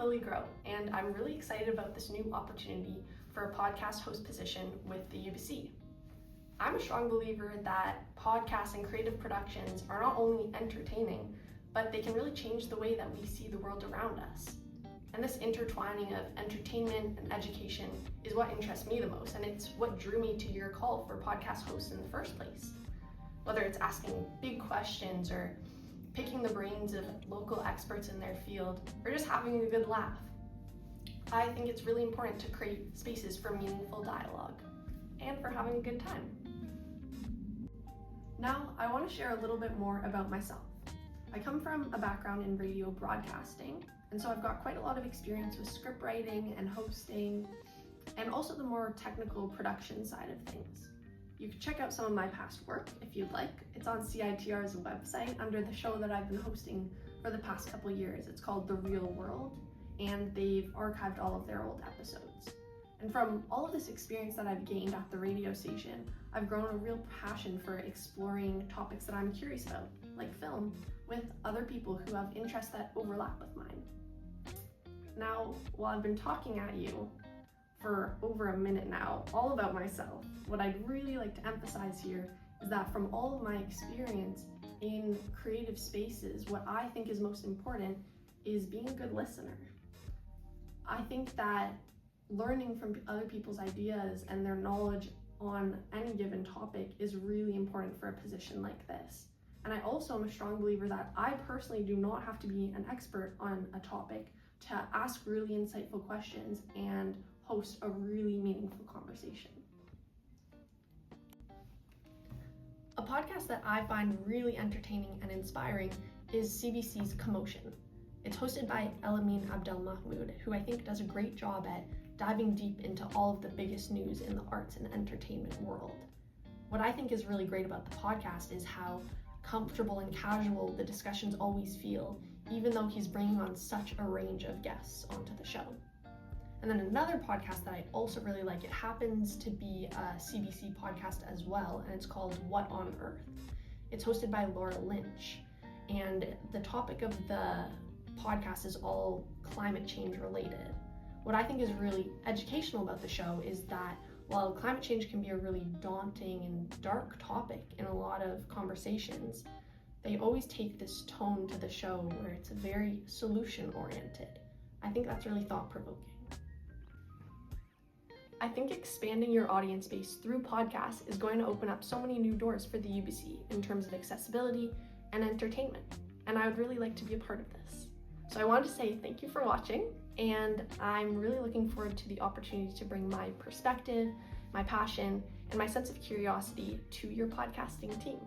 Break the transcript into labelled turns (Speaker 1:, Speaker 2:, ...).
Speaker 1: really grow, and I'm really excited about this new opportunity for a podcast host position with the Ubyssey. I'm a strong believer that podcasts and creative productions are not only entertaining, but they can really change the way that we see the world around us. And this intertwining of entertainment and education is what interests me the most, and it's what drew me to your call for podcast hosts in the first place. Whether it's asking big questions or picking the brains of local experts in their field, or just having a good laugh. I think it's really important to create spaces for meaningful dialogue and for having a good time. Now, I want to share a little bit more about myself. I come from a background in radio broadcasting, and so I've got quite a lot of experience with script writing and hosting, and also the more technical production side of things. You can check out some of my past work if you'd like. It's on CITR's website under the show that I've been hosting for the past couple years. It's called The Real World, and they've archived all of their old episodes. And from all of this experience that I've gained at the radio station, I've grown a real passion for exploring topics that I'm curious about, like film, with other people who have interests that overlap with mine. Now, while I've been talking at you for over a minute now, all about myself, what I'd really like to emphasize here is that from all of my experience in creative spaces, what I think is most important is being a good listener. I think that learning from other people's ideas and their knowledge on any given topic is really important for a position like this. And I also am a strong believer that I personally do not have to be an expert on a topic to ask really insightful questions and host a really meaningful conversation. A podcast that I find really entertaining and inspiring is CBC's Commotion. It's hosted by Elamin Abdelmahmoud, who I think does a great job at diving deep into all of the biggest news in the arts and entertainment world. What I think is really great about the podcast is how comfortable and casual the discussions always feel, even though he's bringing on such a range of guests onto the show. And then another podcast that I also really like, it happens to be a CBC podcast as well, and it's called What on Earth. It's hosted by Laura Lynch, and the topic of the podcast is all climate change related. What I think is really educational about the show is that while climate change can be a really daunting and dark topic in a lot of conversations, they always take this tone to the show where it's very solution oriented. I think that's really thought-provoking. I think expanding your audience base through podcasts is going to open up so many new doors for the Ubyssey in terms of accessibility and entertainment, and I would really like to be a part of this. So I wanted to say thank you for watching, and I'm really looking forward to the opportunity to bring my perspective, my passion, and my sense of curiosity to your podcasting team.